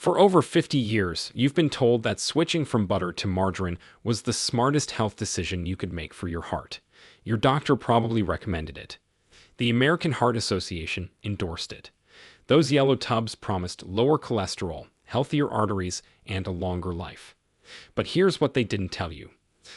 For over 50 years, you've been told that switching from butter to margarine was the smartest health decision you could make for your heart. Your doctor probably recommended it. The American Heart Association endorsed it. Those yellow tubs promised lower cholesterol, healthier arteries, and a longer life. But here's what they didn't tell you.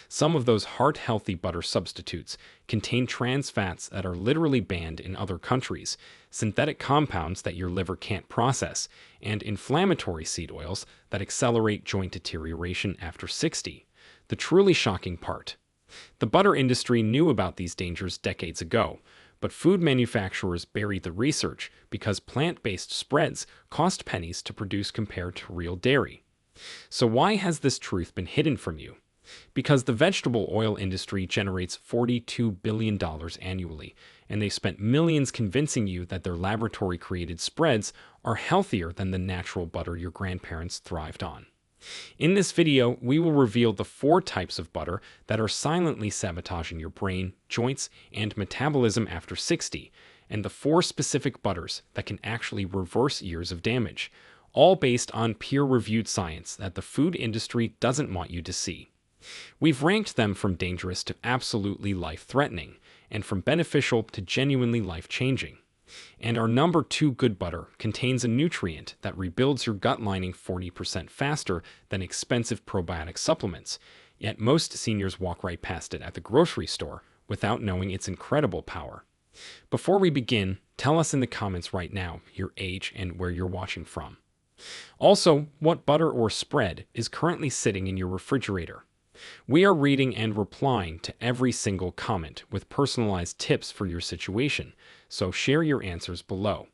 Some of those heart-healthy butter substitutes contain trans fats that are literally banned in other countries, synthetic compounds that your liver can't process, and inflammatory seed oils that accelerate joint deterioration after 60. The truly shocking part. The butter industry knew about these dangers decades ago, but food manufacturers buried the research because plant-based spreads cost pennies to produce compared to real dairy. So why has this truth been hidden from you? Because the vegetable oil industry generates $42 billion annually, and they spent millions convincing you that their laboratory-created spreads are healthier than the natural butter your grandparents thrived on. In this video, we will reveal the 4 types of butter that are silently sabotaging your brain, joints, and metabolism after 60, and the 4 specific butters that can actually reverse years of damage, all based on peer-reviewed science that the food industry doesn't want you to see. We've ranked them from dangerous to absolutely life-threatening, and from beneficial to genuinely life-changing. And our number 2 good butter contains a nutrient that rebuilds your gut lining 40% faster than expensive probiotic supplements, yet most seniors walk right past it at the grocery store without knowing its incredible power. Before we begin, tell us in the comments right now your age and where you're watching from. Also, what butter or spread is currently sitting in your refrigerator. We are reading and replying to every single comment with personalized tips for your situation, so share your answers below.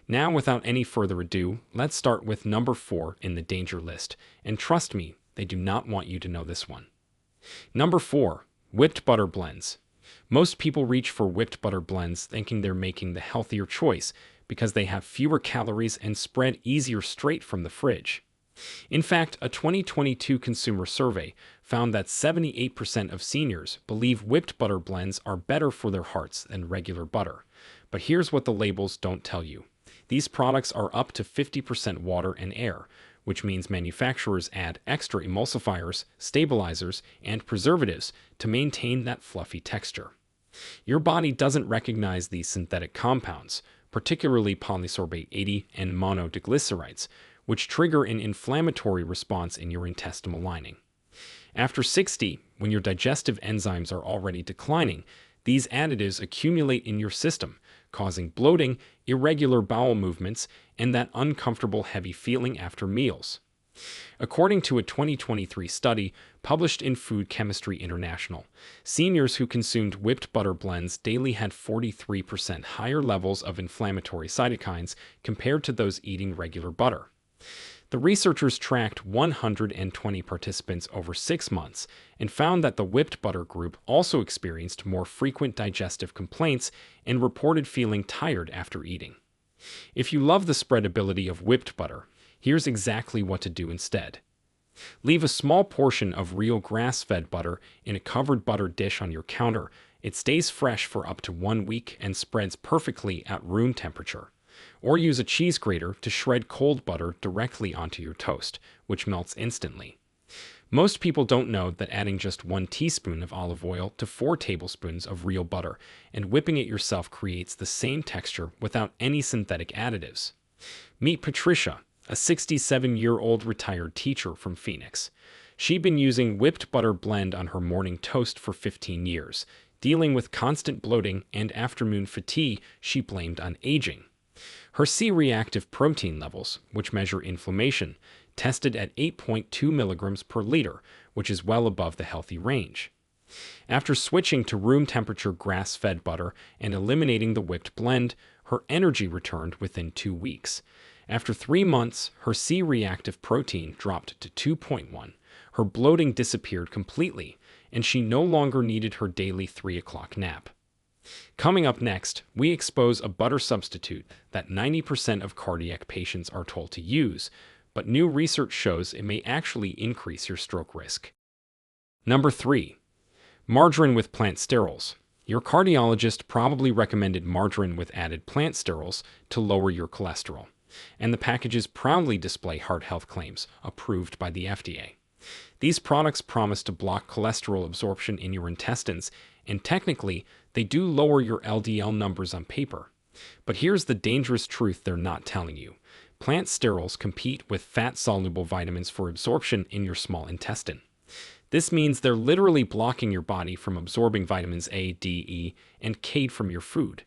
Now, without any further ado, let's start with number 4 in the danger list, and trust me, they do not want you to know this one. Number 4. Whipped butter blends. Most people reach for whipped butter blends thinking they're making the healthier choice because they have fewer calories and spread easier straight from the fridge. In fact, a 2022 consumer survey found that 78% of seniors believe whipped butter blends are better for their hearts than regular butter. But here's what the labels don't tell you. These products are up to 50% water and air, which means manufacturers add extra emulsifiers, stabilizers, and preservatives to maintain that fluffy texture. Your body doesn't recognize these synthetic compounds, particularly polysorbate 80 and monodiglycerides, which trigger an inflammatory response in your intestinal lining. After 60, when your digestive enzymes are already declining, these additives accumulate in your system, causing bloating, irregular bowel movements, and that uncomfortable heavy feeling after meals. According to a 2023 study published in Food Chemistry International, seniors who consumed whipped butter blends daily had 43% higher levels of inflammatory cytokines compared to those eating regular butter. The researchers tracked 120 participants over 6 months and found that the whipped butter group also experienced more frequent digestive complaints and reported feeling tired after eating. If you love the spreadability of whipped butter, here's exactly what to do instead. Leave a small portion of real grass-fed butter in a covered butter dish on your counter. It stays fresh for up to 1 week and spreads perfectly at room temperature. Or use a cheese grater to shred cold butter directly onto your toast, which melts instantly. Most people don't know that adding just 1 teaspoon of olive oil to 4 tablespoons of real butter and whipping it yourself creates the same texture without any synthetic additives. Meet Patricia, a 67-year-old retired teacher from Phoenix. She'd been using whipped butter blend on her morning toast for 15 years, dealing with constant bloating and afternoon fatigue she blamed on aging. Her C-reactive protein levels, which measure inflammation, tested at 8.2 milligrams per liter, which is well above the healthy range. After switching to room temperature grass-fed butter and eliminating the whipped blend, her energy returned within 2 weeks. After 3 months, her C-reactive protein dropped to 2.1, her bloating disappeared completely, and she no longer needed her daily 3 o'clock nap. Coming up next, we expose a butter substitute that 90% of cardiac patients are told to use, but new research shows it may actually increase your stroke risk. Number 3. Margarine with plant sterols. Your cardiologist probably recommended margarine with added plant sterols to lower your cholesterol. and the packages proudly display heart health claims approved by the FDA. These products promise to block cholesterol absorption in your intestines, and technically, they do lower your LDL numbers on paper. But here's the dangerous truth they're not telling you. Plant sterols compete with fat-soluble vitamins for absorption in your small intestine. This means they're literally blocking your body from absorbing vitamins A, D, E, and K from your food.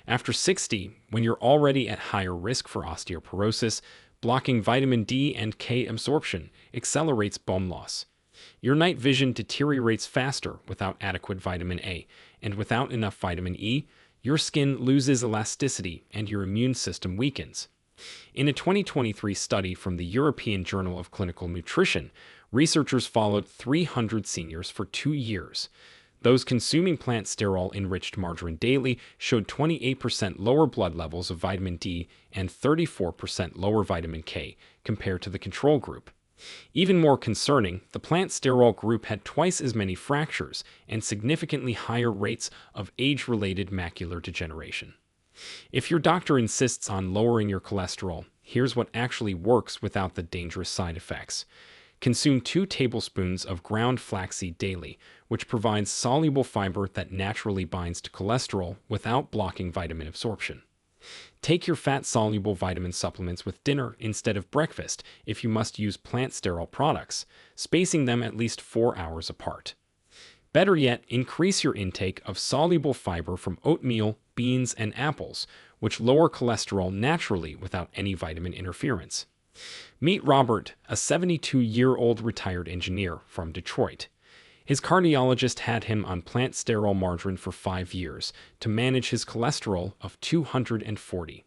After 60, when you're already at higher risk for osteoporosis, blocking vitamin D and K absorption accelerates bone loss. Your night vision deteriorates faster without adequate vitamin A, and without enough vitamin E, your skin loses elasticity and your immune system weakens. In a 2023 study from the European Journal of Clinical Nutrition, researchers followed 300 seniors for 2 years. Those consuming plant sterol-enriched margarine daily showed 28% lower blood levels of vitamin D and 34% lower vitamin K compared to the control group. Even more concerning, the plant sterol group had twice as many fractures and significantly higher rates of age-related macular degeneration. If your doctor insists on lowering your cholesterol, here's what actually works without the dangerous side effects. Consume 2 tablespoons of ground flaxseed daily, which provides soluble fiber that naturally binds to cholesterol without blocking vitamin absorption. Take your fat-soluble vitamin supplements with dinner instead of breakfast if you must use plant sterol products, spacing them at least 4 hours apart. Better yet, increase your intake of soluble fiber from oatmeal, beans, and apples, which lower cholesterol naturally without any vitamin interference. Meet Robert, a 72-year-old retired engineer from Detroit. His cardiologist had him on plant sterol margarine for 5 years to manage his cholesterol of 240.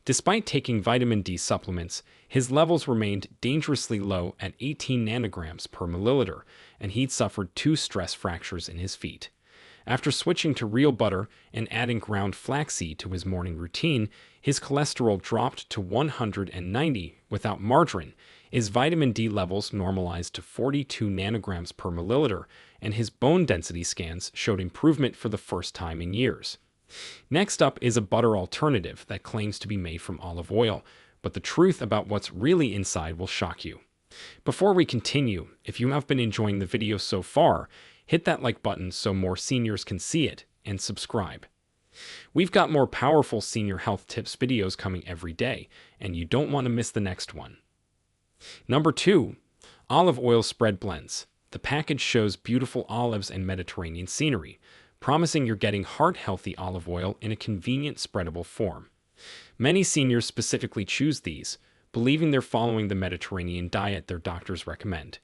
Despite taking vitamin D supplements, his levels remained dangerously low at 18 nanograms per milliliter, and he'd suffered 2 stress fractures in his feet. After switching to real butter and adding ground flaxseed to his morning routine, his cholesterol dropped to 190 without margarine, his vitamin D levels normalized to 42 nanograms per milliliter, and his bone density scans showed improvement for the first time in years. Next up is a butter alternative that claims to be made from olive oil, but the truth about what's really inside will shock you. Before we continue, if you have been enjoying the video so far, hit that like button so more seniors can see it, and subscribe. We've got more powerful senior health tips videos coming every day, and you don't want to miss the next one. Number 2. Olive oil spread blends. The package shows beautiful olives and Mediterranean scenery, promising you're getting heart-healthy olive oil in a convenient spreadable form. Many seniors specifically choose these, believing they're following the Mediterranean diet their doctors recommend.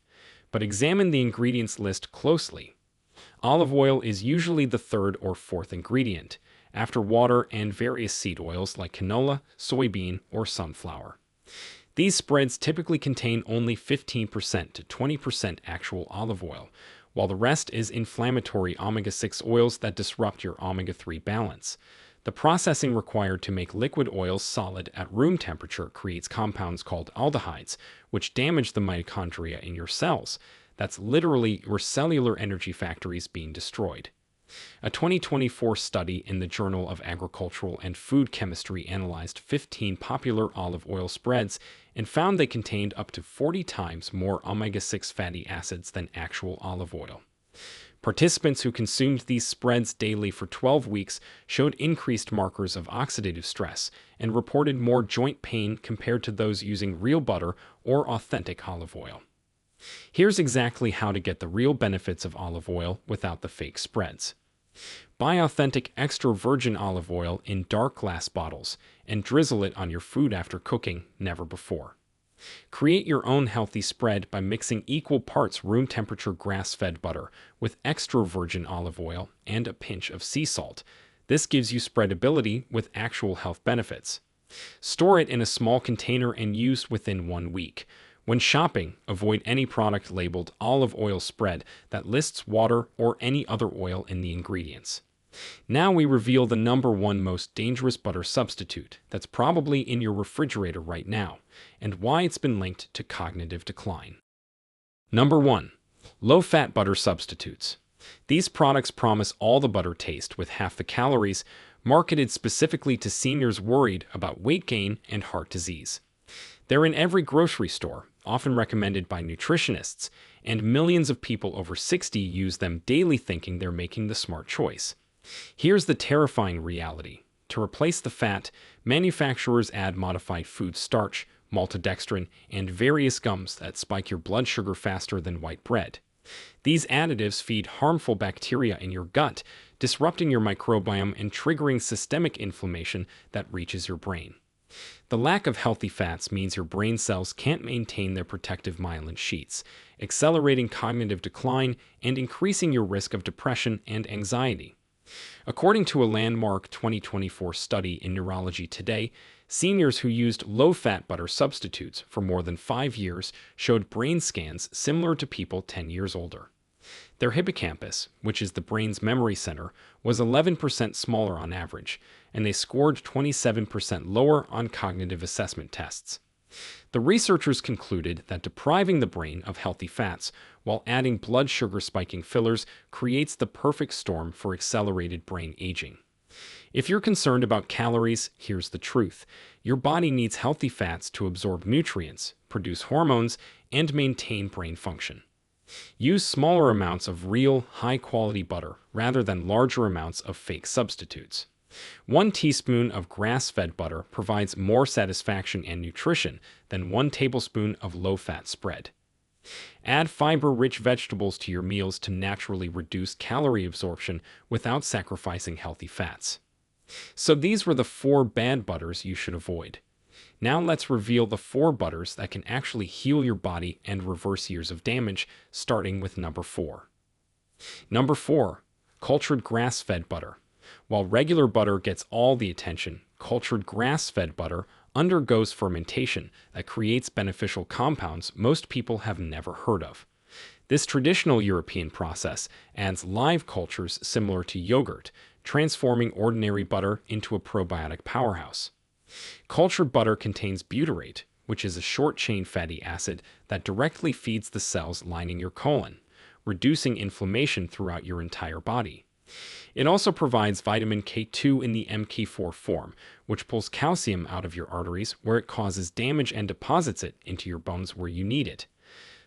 But examine the ingredients list closely. Olive oil is usually the 3rd or 4th ingredient, after water and various seed oils like canola, soybean, or sunflower. These spreads typically contain only 15% to 20% actual olive oil, while the rest is inflammatory omega-6 oils that disrupt your omega-3 balance. The processing required to make liquid oils solid at room temperature creates compounds called aldehydes, which damage the mitochondria in your cells. That's literally your cellular energy factories being destroyed. A 2024 study in the Journal of Agricultural and Food Chemistry analyzed 15 popular olive oil spreads and found they contained up to 40 times more omega-6 fatty acids than actual olive oil. Participants who consumed these spreads daily for 12 weeks showed increased markers of oxidative stress and reported more joint pain compared to those using real butter or authentic olive oil. Here's exactly how to get the real benefits of olive oil without the fake spreads. Buy authentic extra virgin olive oil in dark glass bottles and drizzle it on your food after cooking, never before. Create your own healthy spread by mixing equal parts room temperature grass-fed butter with extra virgin olive oil and a pinch of sea salt. This gives you spreadability with actual health benefits. Store it in a small container and use within 1 week. When shopping, avoid any product labeled olive oil spread that lists water or any other oil in the ingredients. Now we reveal the number 1 most dangerous butter substitute that's probably in your refrigerator right now, and why it's been linked to cognitive decline. Number 1. Low-fat butter substitutes. These products promise all the butter taste with half the calories, marketed specifically to seniors worried about weight gain and heart disease. They're in every grocery store, often recommended by nutritionists, and millions of people over 60 use them daily thinking they're making the smart choice. Here's the terrifying reality. To replace the fat, manufacturers add modified food starch, maltodextrin, and various gums that spike your blood sugar faster than white bread. These additives feed harmful bacteria in your gut, disrupting your microbiome and triggering systemic inflammation that reaches your brain. The lack of healthy fats means your brain cells can't maintain their protective myelin sheaths, accelerating cognitive decline and increasing your risk of depression and anxiety. According to a landmark 2024 study in Neurology Today, seniors who used low-fat butter substitutes for more than 5 years showed brain scans similar to people 10 years older. Their hippocampus, which is the brain's memory center, was 11% smaller on average, and they scored 27% lower on cognitive assessment tests. The researchers concluded that depriving the brain of healthy fats while adding blood sugar spiking fillers creates the perfect storm for accelerated brain aging. If you're concerned about calories, here's the truth. Your body needs healthy fats to absorb nutrients, produce hormones, and maintain brain function. Use smaller amounts of real, high-quality butter rather than larger amounts of fake substitutes. 1 teaspoon of grass-fed butter provides more satisfaction and nutrition than 1 tablespoon of low-fat spread. Add fiber-rich vegetables to your meals to naturally reduce calorie absorption without sacrificing healthy fats. So these were the 4 bad butters you should avoid. Now let's reveal the 4 butters that can actually heal your body and reverse years of damage, starting with number 4. Number 4. Cultured grass-fed butter. While regular butter gets all the attention, cultured grass-fed butter undergoes fermentation that creates beneficial compounds most people have never heard of. This traditional European process adds live cultures similar to yogurt, transforming ordinary butter into a probiotic powerhouse. Cultured butter contains butyrate, which is a short-chain fatty acid that directly feeds the cells lining your colon, reducing inflammation throughout your entire body. It also provides vitamin K2 in the MK4 form, which pulls calcium out of your arteries where it causes damage and deposits it into your bones where you need it.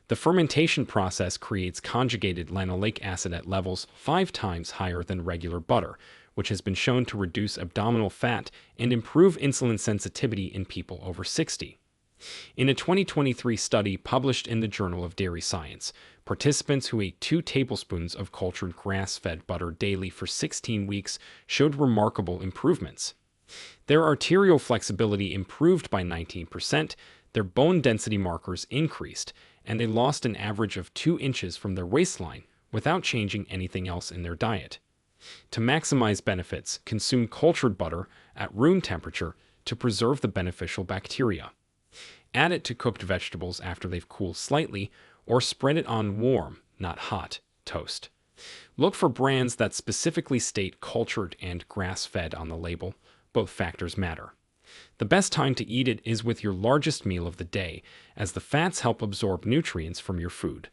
The fermentation process creates conjugated linoleic acid at levels 5 times higher than regular butter, which has been shown to reduce abdominal fat and improve insulin sensitivity in people over 60. In a 2023 study published in the Journal of Dairy Science, participants who ate 2 tablespoons of cultured grass-fed butter daily for 16 weeks showed remarkable improvements. Their arterial flexibility improved by 19%, their bone density markers increased, and they lost an average of 2 inches from their waistline without changing anything else in their diet. To maximize benefits, consume cultured butter at room temperature to preserve the beneficial bacteria. Add it to cooked vegetables after they've cooled slightly, or spread it on warm, not hot, toast. Look for brands that specifically state cultured and grass-fed on the label. Both factors matter. The best time to eat it is with your largest meal of the day, as the fats help absorb nutrients from your food.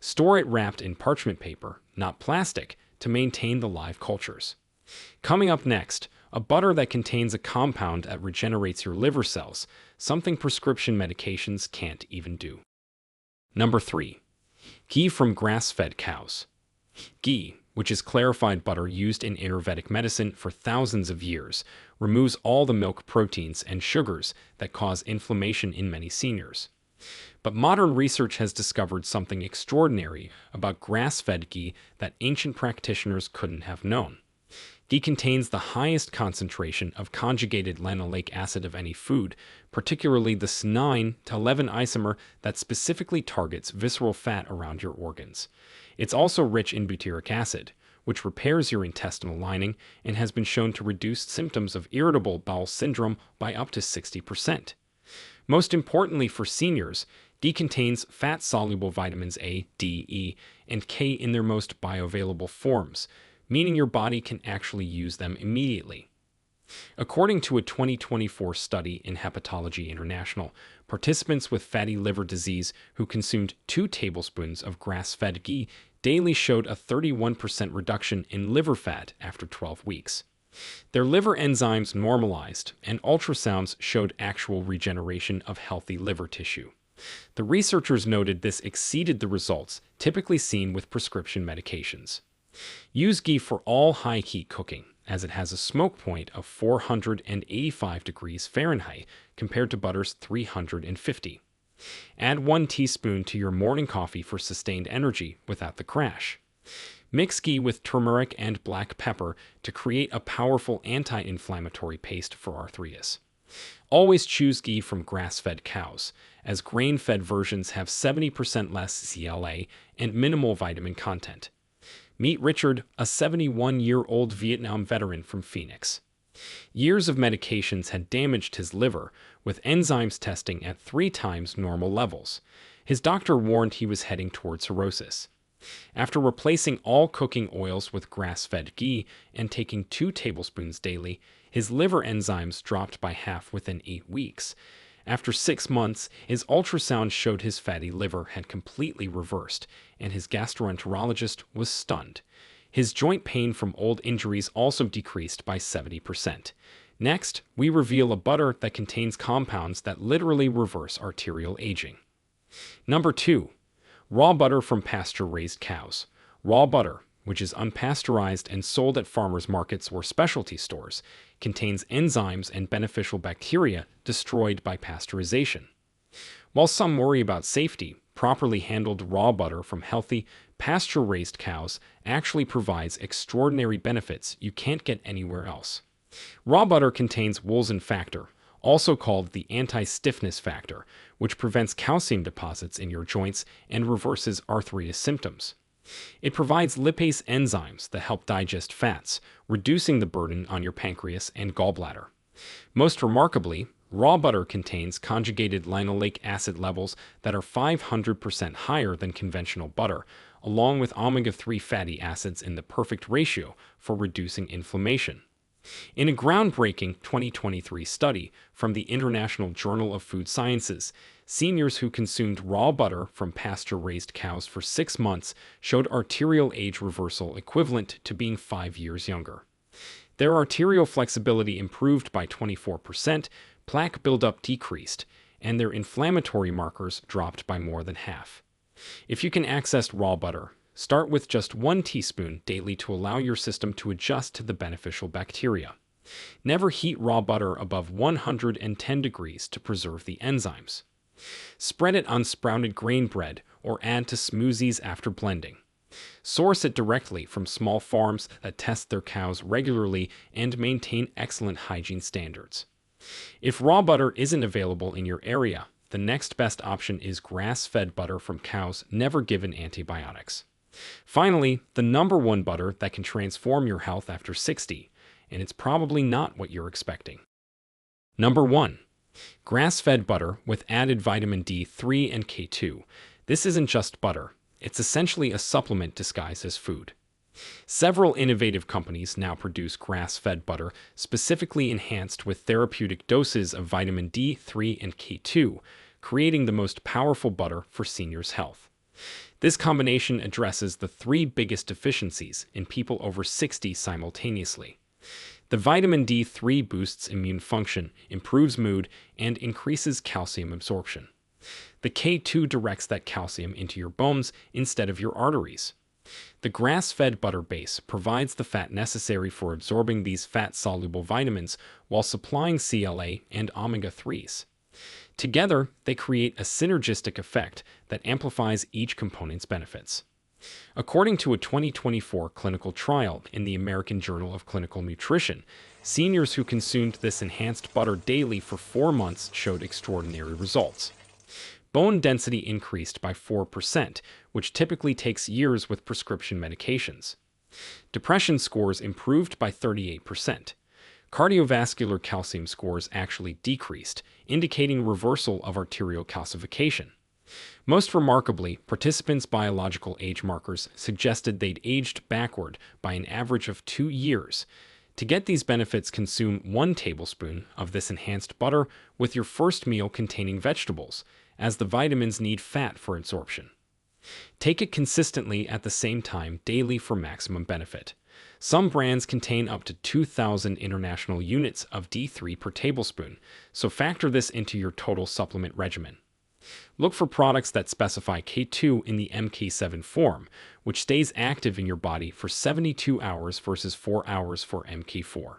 Store it wrapped in parchment paper, not plastic, to maintain the live cultures. Coming up next, a butter that contains a compound that regenerates your liver cells, something prescription medications can't even do. Number 3. Ghee from grass-fed cows. Ghee, which is clarified butter used in Ayurvedic medicine for thousands of years, removes all the milk proteins and sugars that cause inflammation in many seniors. But modern research has discovered something extraordinary about grass-fed ghee that ancient practitioners couldn't have known. Ghee contains the highest concentration of conjugated linoleic acid of any food, particularly the S9 to 11 isomer that specifically targets visceral fat around your organs. It's also rich in butyric acid, which repairs your intestinal lining and has been shown to reduce symptoms of irritable bowel syndrome by up to 60%. Most importantly for seniors, ghee contains fat-soluble vitamins A, D, E, and K in their most bioavailable forms, meaning your body can actually use them immediately. According to a 2024 study in Hepatology International, participants with fatty liver disease who consumed 2 tablespoons of grass-fed ghee daily showed a 31% reduction in liver fat after 12 weeks. Their liver enzymes normalized, and ultrasounds showed actual regeneration of healthy liver tissue. The researchers noted this exceeded the results typically seen with prescription medications. Use ghee for all high-heat cooking, as it has a smoke point of 485 degrees Fahrenheit compared to butter's 350. Add 1 teaspoon to your morning coffee for sustained energy without the crash. Mix ghee with turmeric and black pepper to create a powerful anti-inflammatory paste for arthritis. Always choose ghee from grass-fed cows, as grain-fed versions have 70% less CLA and minimal vitamin content. Meet Richard, a 71-year-old Vietnam veteran from Phoenix. Years of medications had damaged his liver, with enzymes testing at 3 times normal levels. His doctor warned he was heading toward cirrhosis. After replacing all cooking oils with grass-fed ghee and taking 2 tablespoons daily, his liver enzymes dropped by half within 8 weeks. After 6 months, his ultrasound showed his fatty liver had completely reversed, and his gastroenterologist was stunned. His joint pain from old injuries also decreased by 70%. Next, we reveal a butter that contains compounds that literally reverse arterial aging. Number 2. Raw butter from pasture-raised cows. Raw butter, which is unpasteurized and sold at farmers markets or specialty stores, contains enzymes and beneficial bacteria destroyed by pasteurization. While some worry about safety, properly handled raw butter from healthy, pasture-raised cows actually provides extraordinary benefits you can't get anywhere else. Raw butter contains woolsen factor, also called the anti-stiffness factor, which prevents calcium deposits in your joints and reverses arthritis symptoms. It provides lipase enzymes that help digest fats, reducing the burden on your pancreas and gallbladder. Most remarkably, raw butter contains conjugated linoleic acid levels that are 500% higher than conventional butter, along with omega-3 fatty acids in the perfect ratio for reducing inflammation. In a groundbreaking 2023 study from the International Journal of Food Sciences, seniors who consumed raw butter from pasture-raised cows for 6 months showed arterial age reversal equivalent to being 5 years younger. Their arterial flexibility improved by 24%, plaque buildup decreased, and their inflammatory markers dropped by more than half. If you can access raw butter, start with just 1 teaspoon daily to allow your system to adjust to the beneficial bacteria. Never heat raw butter above 110 degrees to preserve the enzymes. Spread it on sprouted grain bread or add to smoothies after blending. Source it directly from small farms that test their cows regularly and maintain excellent hygiene standards. If raw butter isn't available in your area, the next best option is grass-fed butter from cows never given antibiotics. Finally, the number 1 butter that can transform your health after 60, and it's probably not what you're expecting. Number 1. Grass-fed butter with added vitamin D3 and K2. This isn't just butter, it's essentially a supplement disguised as food. Several innovative companies now produce grass-fed butter specifically enhanced with therapeutic doses of vitamin D3 and K2, creating the most powerful butter for seniors' health. This combination addresses the 3 biggest deficiencies in people over 60 simultaneously. The vitamin D3 boosts immune function, improves mood, and increases calcium absorption. The K2 directs that calcium into your bones instead of your arteries. The grass-fed butter base provides the fat necessary for absorbing these fat-soluble vitamins while supplying CLA and omega-3s. Together, they create a synergistic effect that amplifies each component's benefits. According to a 2024 clinical trial in the American Journal of Clinical Nutrition, seniors who consumed this enhanced butter daily for 4 months showed extraordinary results. Bone density increased by 4%, which typically takes years with prescription medications. Depression scores improved by 38%. Cardiovascular calcium scores actually decreased, indicating reversal of arterial calcification. Most remarkably, participants' biological age markers suggested they'd aged backward by an average of 2 years. To get these benefits, consume 1 tablespoon of this enhanced butter with your first meal containing vegetables, as the vitamins need fat for absorption. Take it consistently at the same time daily for maximum benefit. Some brands contain up to 2,000 international units of D3 per tablespoon, so factor this into your total supplement regimen. Look for products that specify K2 in the MK7 form, which stays active in your body for 72 hours versus 4 hours for MK4.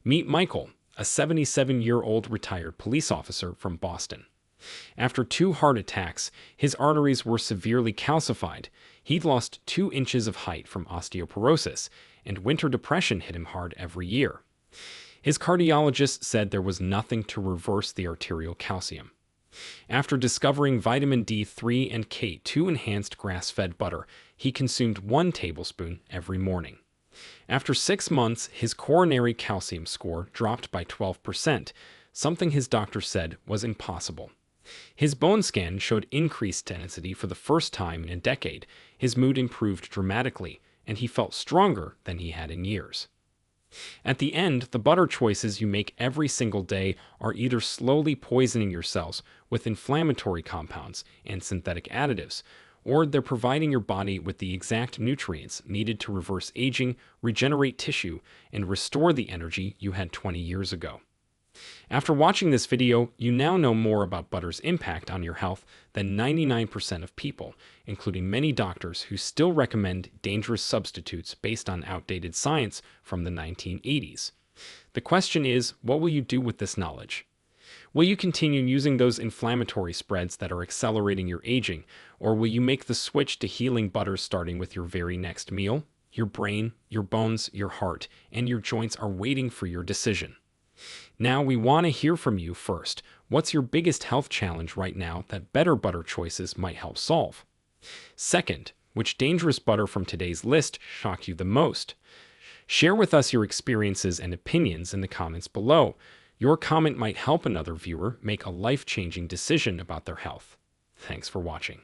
Meet Michael, a 77-year-old retired police officer from Boston. After 2 heart attacks, his arteries were severely calcified. He'd lost 2 inches of height from osteoporosis, and winter depression hit him hard every year. His cardiologist said there was nothing to reverse the arterial calcium. After discovering vitamin D3 and K2 enhanced grass-fed butter, he consumed 1 tablespoon every morning. After 6 months, his coronary calcium score dropped by 12%, something his doctor said was impossible. His bone scan showed increased density for the first time in a decade, his mood improved dramatically, and he felt stronger than he had in years. At the end, the butter choices you make every single day are either slowly poisoning your cells with inflammatory compounds and synthetic additives, or they're providing your body with the exact nutrients needed to reverse aging, regenerate tissue, and restore the energy you had 20 years ago. After watching this video, you now know more about butter's impact on your health than 99% of people, including many doctors who still recommend dangerous substitutes based on outdated science from the 1980s. The question is, what will you do with this knowledge? Will you continue using those inflammatory spreads that are accelerating your aging, or will you make the switch to healing butters starting with your very next meal? Your brain, your bones, your heart, and your joints are waiting for your decision. Now, we want to hear from you first. What's your biggest health challenge right now that better butter choices might help solve? Second, which dangerous butter from today's list shocked you the most? Share with us your experiences and opinions in the comments below. Your comment might help another viewer make a life-changing decision about their health. Thanks for watching.